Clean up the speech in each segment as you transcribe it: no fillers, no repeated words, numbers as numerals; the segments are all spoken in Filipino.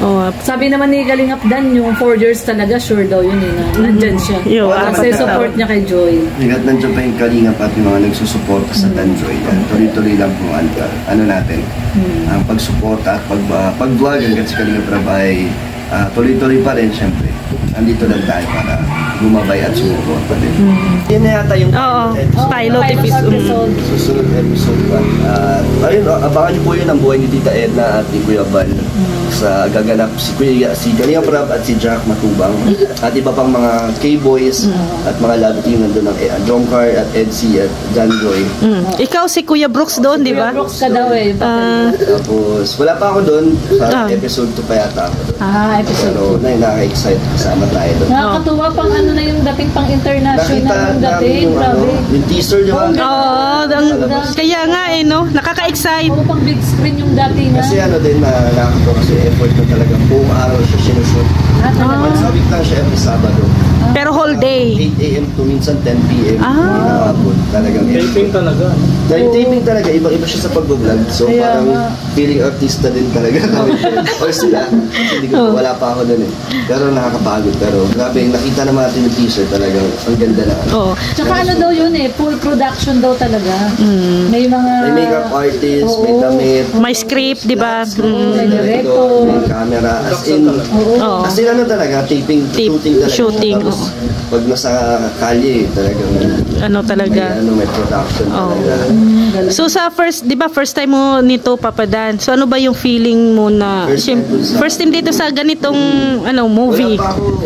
Oh, sabi naman ni Kalingap Dan, yung 4 years talaga, sure daw yun nandyan siya. Kasi support niya kay Joy. Hanggat nandiyan pa yung Kalingap at yung mga nagsusuporta sa Dan Joy. Tuloy-tuloy lang po ano natin. Ang pagsuporta at pag-vlog hanggat si Kalingap Rab ay tuloy-tuloy pa rin, syempre. Andito lang tayo para bumabay at sumuport pa din. Yan na yata yung pilot episode. Susunod episode pa. Ayun, abangan niyo po yun ang buhay ni Tita Edna at ni Kuya Val sa gaganap si Kalingap Rab at si Jack Matubang at iba pang mga K-Boys at mga love team nandun ng Jomcar at Edsy at John Joy. Ikaw si Kuya Brooks doon, di ba? Kuya Brooks ka daw eh. Tapos wala pa ako doon sa episode 2 pa yata ako doon. Episode 2. Pero nakaka-excite kasama tayo doon. Nakakatuwa pang ano na yung dating pang international dating, grabe. Yung teaser, di ba? Kaya nga no? Nakaka-excite. Pang big screen yung dating na. Kasi din nakakatuwa kasi effort na talaga buong araw siya sinushoot. Sa week lang siya every Sabado. Pero whole day? 8 a.m. to minsan 10 p.m. Talagang taping talaga. Taping talaga. Iba-iba siya sa pag-vlog. So parang feeling artista din talaga kami. Or sila. Kasi wala pa ako doon eh. Pero nakakapagod. Pero grabe, nakita naman natin yung teaser talagang ang ganda na. Tsaka ano daw yun eh, full production daw talaga. May mga... May makeup artist, may damit. May script, di ba? May director. May camera. As in ano talaga, taping, shooting talaga. Pag nasa kalye, talagang may production talaga. So sa first, di ba first time mo nito, Papa Dan? So ano ba yung feeling mo na first time dito sa ganitong movie? Wala pa ako,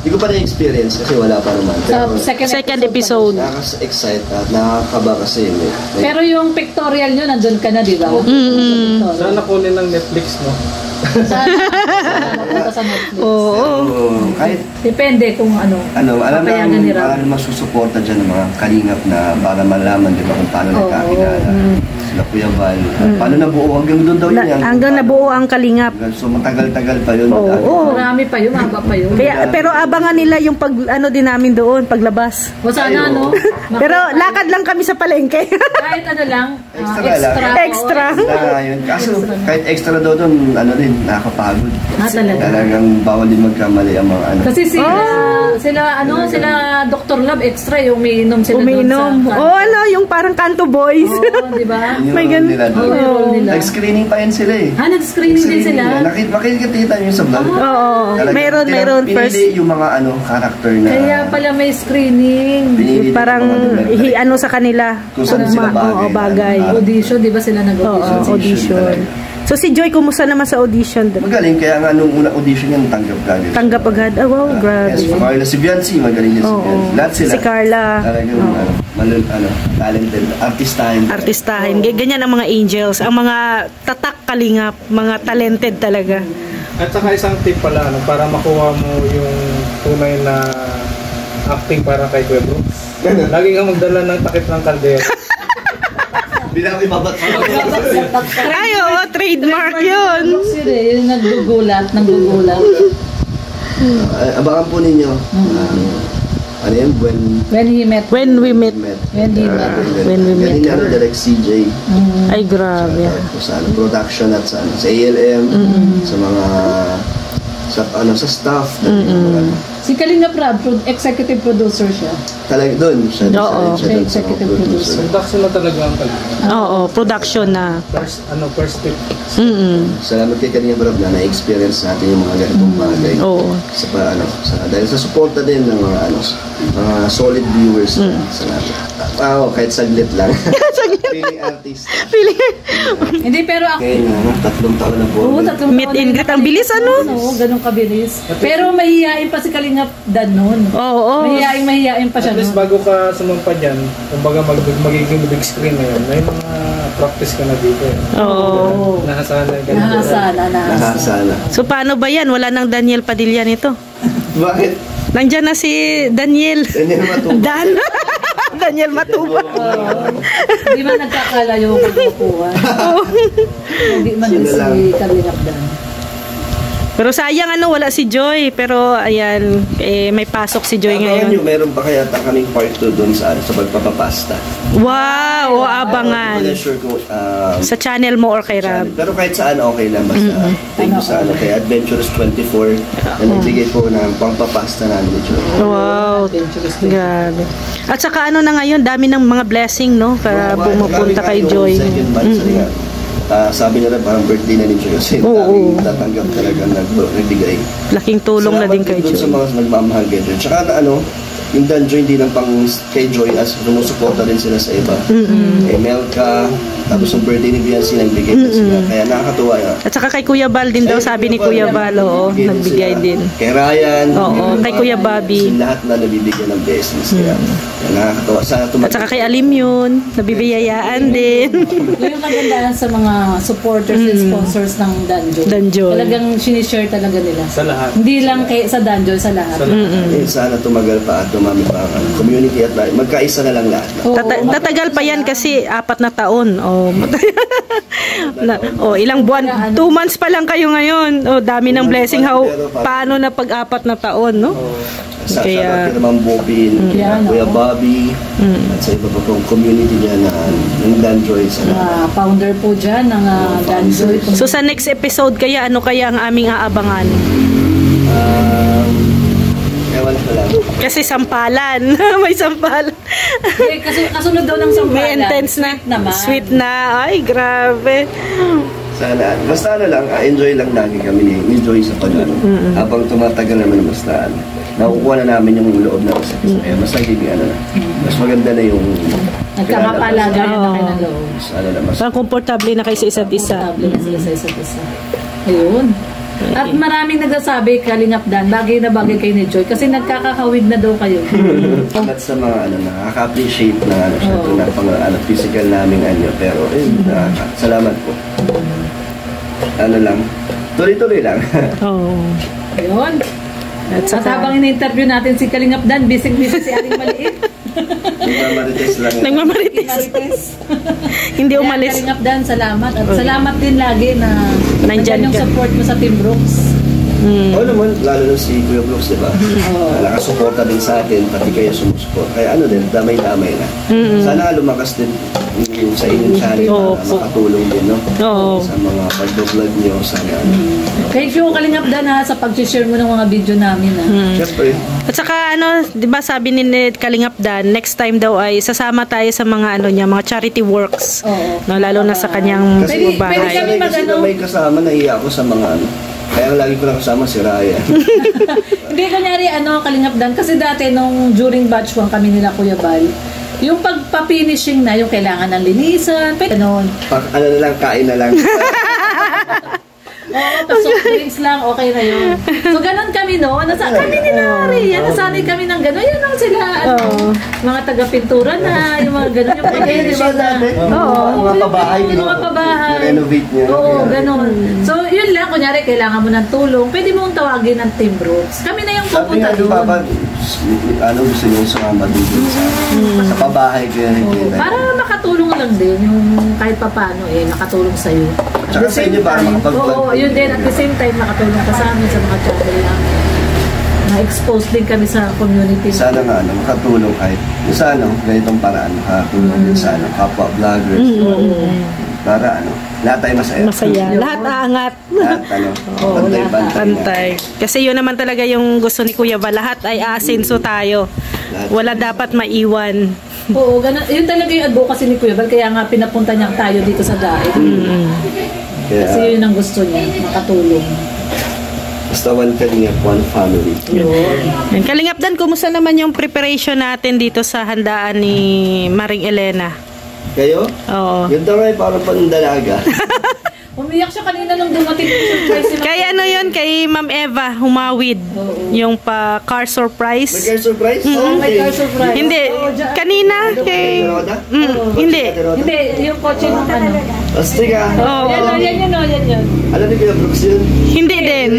hindi ko pa na-experience kasi wala pa naman. Pero second episode. Nakaka-excite at nakakaba kasi. Pero yung pictorial nyo, nandun ka na, di ba? Sana kunin ng Netflix, no? Sana sa Netflix. Kahit depende kung ano. Alam naman masusuporta dyan ng mga Kalingap na para malaman, di ba, kung paano nagkakilala. Sila Kuya Val. Paano nabuo? Hanggang doon daw yun. Hanggang nabuo ang Kalingap. So matagal-tagal pa yun. Marami pa yun, haba pa yun. Pero abangan nila yung din namin doon, paglabas. Sana Pero lakad lang kami sa palengke. Kahit lang, extra. Kaso kahit extra daw doon, din, nakakapagod. Talagang bawal din magkamali ang mga Kasi sila Dr. Love extra yung umiinom sila yung parang Kanto Boys. Di ba? May ganun. Nag-screening pa yan sila eh. Nag-screening din sila? Makikita nyo sa vlog. Meron first. Pinili yung mga character na. Kaya pala may screening. Parang sa kanila. Kung saan sila bagay. Audition, di ba sila nag-audition? Audition. So si Joy, kumusta naman sa audition? Magaling, kaya nga nung unang audition yan, tanggap agad. Wow, grabe. Yes, Carla si Biancy, magaling din si Biancy. Lahat sila. Si Carla. Talagang, talented. Artistahin. Ganyan ang mga angels. Ang mga tatak Kalingap, mga talented talaga. At saka isang tip pala, para makuha mo yung tunay na acting para kay Kuya Brooks. Lagi nga magdala ng takip ng kaldero. Bilang ibabat. Trademark yun. Yung naggugulat. Abangan po ninyo. Ano yan? When we met. Galing nga direct CJ. Ay, grabe. Sa production at sa ALM, sa mga sa staff. Si Kalingap Rab, executive producer siya. Talaga doon. Siya executive producer. Production na talaga ang Kalingap. Production na. First tip. Salamat kay Kalingap Rab na na-experience natin yung mga ganitong bagay. Dahil sa suporta din ng mga solid viewers. Salamat. Kahit saglit lang. Feeling artist. Hindi, pero ako. 3 taon na po. Meet and greet. Ang bilis, ganun kabilis. Pero mahihain pa si Kalingap Dan noon. Mahihain pa siya. At least bago ka sumampa dyan, kumbaga magiging big screen na yun, may mga practice ka na dito. Nahasana. So paano ba yan? Wala nang Daniel Padilla nito. Bakit? Nandiyan na si Daniel. Dan. Daniel Matuba. Hindi man nagkakalayo pagkukuha. Hindi man si Kalingap Dan. Pero sayang wala si Joy. Pero ayan, may pasok si Joy ngayon. Meron pa kaya kaming part 2 doon sa pagpapapasta. Wow, abangan. Hindi sure kung sa channel mo or kay Rab. Pero kahit saan okay lang basta. Thank you sa kay Adventurous 24 na nagbigay po ng pangpapasta namin ni Joy. Wow, grabe. At saka na ngayon, dami ng mga blessing, no? Para pumupunta kay Joy. Sabi nila parang birthday na din siya kasi daming tatanggap talaga nagbigay. Laking tulong na din kay Joy. Sa mga nagmamahal kay Joy. Tsaka yung Danjo hindi lang pang kay Joy as sumusuporta rin sila sa iba. Kay Melka, tapos yung birthday ni Biancy nagbigay din sila. Kaya nakakatuwa yan. At saka kay Kuya Bal din daw, sabi ni Kuya Bal, nagbigay din. Kay Ryan, kay Kuya Bobby. Lahat na nabibigyan ng business. Kaya nakakatuwa. At saka kay Alim yun, nabibiyayaan din. Yung kagandahan sa mga supporters and sponsors ng Danjo. Talagang sinishare talaga nila. Sa lahat. Hindi lang sa Danjo, sa lahat. Sana tumagal pa at dumami pa ang community at magkaisa na lang lahat. Tatagal pa yan kasi 4 na taon. Ilang buwan? 2 months pa lang kayo ngayon. Dami ng blessing. Paano na pag 4 na taon, no? Kaya naman Bobin, Kuya Bobby, at sa iba pa pong community niya ng Danjoy. Founder po dyan ng Danjoy. So sa next episode kaya, ano kaya ang aming aabangan? Ewan ko lang. Kasi sampalan. May sampalan. Kasi kasunod daw ng sampalan. May intense na. Sweet na. Ay, grabe. Sana. Basta lang, enjoy lang lagi kami ni Joy sa pag-ano. Habang tumatagal naman basta nakukuha na namin yung loob na isa. Kaya mas nagiging mas maganda na yung nagkakapalaga na kayo ng loob. Parang komportable na kayo sa isa't isa. Komportable na sila sa isa't isa. Ayun. At maraming nagsasabi, Kalingap Dan, bagay na bagay kayo ni Joy kasi nagkakakawig na daw kayo. At sa mga nakaka-appreciate na physical naming pero salamat po. Lang, tuloy-tuloy lang. Ayun. At habang in-interview natin si Kalingap Dan, bisig-bisig si Aling Maliit. Nagmamarites lang. Nagmamarites. Hindi umalis. Kalingap Dan, salamat. At salamat din lagi na nandyan yung support mo sa Team Brooks. Oo naman, lalo na si Kuya Brooks, diba? Nakasuporta din sa atin, pati kayo sumusuport. Kaya damay-damay na. Sana lumakas din sa inyong channel para makatulong din, no? Sa mga pag-vlog nyo, sana. Thank you, Kalingap Dan, sa pag-share mo ng mga video namin. Siyempre. At saka, diba sabi ni Kalingap Dan, next time daw ay sasama tayo sa mga mga charity works. Lalo na sa kanyang bahay. Kasi may kasama, naiya ako sa mga kaya lagi ko lang kasama si Raya. Hindi, kunyari, Kalingap Dan, kasi dati nung during batch 1 kami nila Kuya Bal, yung pagpa-finishing na, yung kailangan ng linisan, ganun. Na lang, kain na lang. Soft drinks lang, okay na yun. So, ganun kami, no? Kami ni Nari, nasanay kami ng ganun. Yan lang sila, mga taga-pintura na, yung mga ganun. Yung pag-finishing na. Mga pabahay. Mga pabahay. Renovate niya. Oo, ganun. So, yun lang, kunyari, kailangan mo ng tulong, pwede mong tawagin ng Team Brooks. Kami na yung pupunta doon. Gusto niyo sumama dito sa pabahay kayo. Para makatulong lang din, yung kahit papano, makatulong sa'yo. Tsaka sa inyo para makapag-vlog. Yun din, at the same time, makatulong ka sa amin sa mga channel namin. Na-expose din kami sa community. Sana nga, makatulong kahit sa ganitong paraan, makatulong din sa kapwa vloggers. Para lahat tayo masaya. Masaya. Lahat aangat. Lahat pantay. Kasi yun naman talaga yung gusto ni Kuya Bal. Lahat ay asinso tayo. Wala dapat maiwan. Oo, ganun. Yun talaga yung advocacy ni Kuya Bal. Kaya nga pinapunta niya tayo dito sa Daet. Kasi yun ang gusto niya, makatulong. Basta one Kalingap, one family. Kalingap Dan, kumusta naman yung preparation natin dito sa handaan ni Maring Elena? Kayo? Oo. Yun daw ay parang panundalaga. Umiyak siya kanina nung dumating yung surprise. Kay kay Ma'am Eva, humawid. Yung car surprise. May car surprise? May car surprise. Hindi, kanina kay... Hindi. Hindi, yung kotse ng Astika. Yan yun. Alam ni Kuya Brooks yun? Hindi din.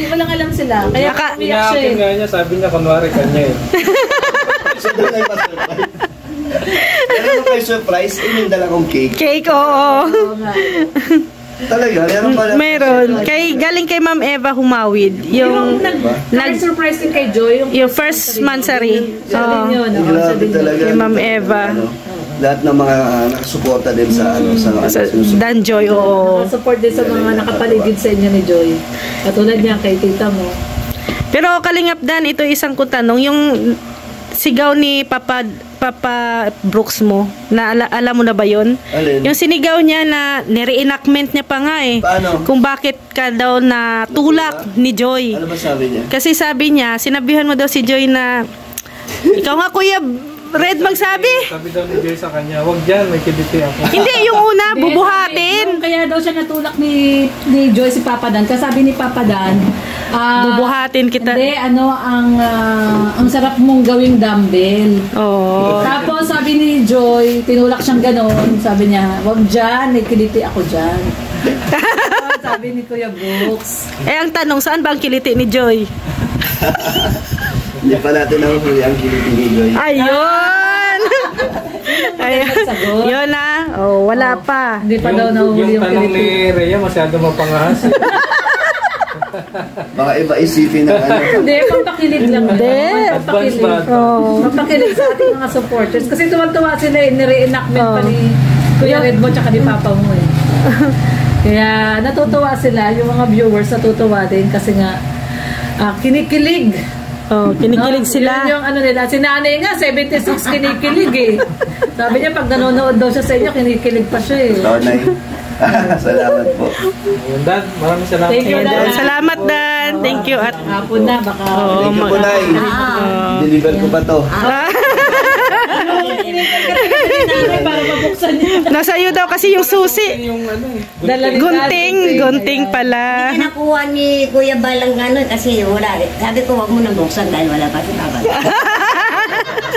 Walang alam sila. Kaya umiyak siya. Niya, sabi niya, kunwari kanya So doon ay pa-surprise. Pero yung kay surprise, yung dala kong cake. Cake, oo. Talaga, meron pala. Meron. Galing kay Ma'am Eva Humawid. Yung nag-surprise din kay Joy. Yung first mansari. Sabi niyo, no? Grabe talaga. Kay Ma'am Eva. Lahat ng mga nakasuporta din sa Dan Joy, oo. Nakasupport din sa mga nakapaligid sa inyo ni Joy. Katulad niya kay tita mo. Pero Kalingap Dan, ito isang kutanong. Yung sigaw ni Papa Brooks mo, alam mo na ba yun? Alin? Yung sinigaw niya na nire-enactment niya pa nga eh. Paano? Kung bakit ka daw na tulak ni Joy. Ano ba sabi niya? Kasi sabi niya, sinabihan mo daw si Joy na ikaw nga Kuya Red magsabi. Sabi daw ni Joy sa kanya, wag dyan, may kiliti ako. Hindi, yung una, bubuhatin. Kaya daw siya natulak ni Joy si Papa Dan. Kasi sabi ni Papa Dan, Bubuhatin kita. Hindi, ang sarap mong gawing dumbbell. Oo. Tapos sabi ni Joy, tinulak siyang ganon. Sabi niya, wag dyan, may kiliti ako dyan. Sabi ni Kuya Brooks. Ang tanong, saan ba ang kiliti ni Joy? Hindi pa natin nahuli ang kiliti ni Joy. Ayun! Sagot. Yun na. Oh, wala pa. Hindi pa daw nahuli yung yung tanong kiliti. ni Rhea, masyado mapangahas. Baka iba isipin ng Hindi, pampakilig lang. Hindi. Advance ba? Oh. Pampakilig sa ating mga supporters. Kasi tuwang-tuwa sila nire-enactment pa ni Kuya Redmo tsaka ni Papa mo eh. Kaya natutuwa sila, yung mga viewers natutuwa din kasi nga kinikilig. Oh, kinikilig sila. Yun yung nila. Si nanay nga, 76 kinikilig eh. Sabi niya, pag nanonood daw siya sa inyo, kinikilig pa siya eh. Tonay. Salamat po. Yun, Dan, maraming salamat. Thank you, Dan. Salamat, Dan. Thank you. At Hapon na, baka... Thank you po, Nay. Deliver ko pa to. Para mabuksan niya. nasa iyo daw kasi yung susi. Yung Dala ni Gunting pala. Hindi nakuha ni Kuya Balang gano'n kasi wala. Sabi ko, wag mo nang buksan dahil wala pa si Papa.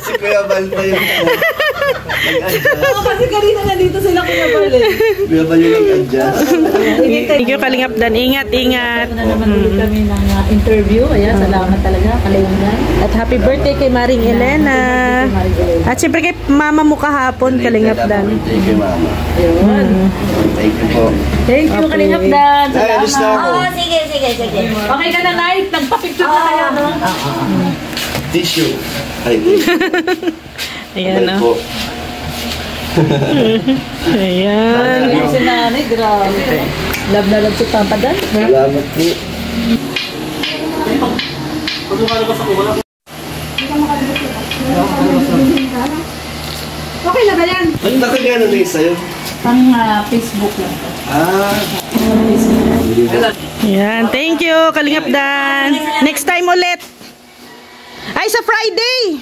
Si Kuya Bal pa yung Oo, kasi kanina na dito sila Kuya Bal eh. Kuya Bal yung nag-adjust. Thank you, Kalingap Dan. Ingat. Ito na naman ulit kami ng interview. Ayan, salamat talaga. Kalingap. At happy birthday kay Maring Elena. At siyempre kay mama mo kahapon, Kalingap Dan. Thank you, Mama. Ayun. Thank you po. Thank you, Kalingap Dan. Nay, alis na ako. Oo, sige. Okay ka na, Night. Nagpa-picture na kayo, no? Tissue. Ay, Ayan, Bal oh. po. Ayan. Yung si nanay, grabe. Love na love si Papa Dan. Salamat po. Okay na ba yan? Ano nakagano na yun sa'yo? Pang Facebook lang. Ayan. Thank you, Kalingap Dan. Next time ulit. Ay, sa Friday.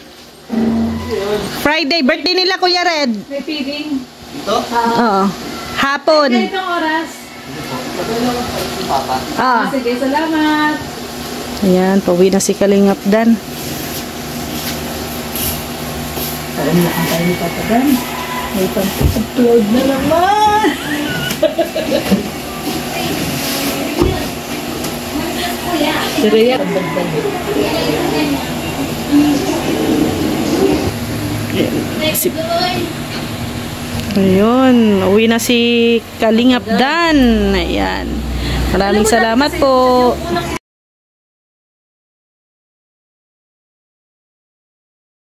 Friday, birthday nila, Kuya Red. May feeding. Oo. Hapon. Ganitong oras. Ah. Sige, salamat. Ayan, pauwi na si Kalingap Dan. Alam mo kang tayo ni Papa Dan. May pang-upload na naman. Si Rhea. Ayun, uwi na si Kalingap Dan. Ayan. Maraming salamat po.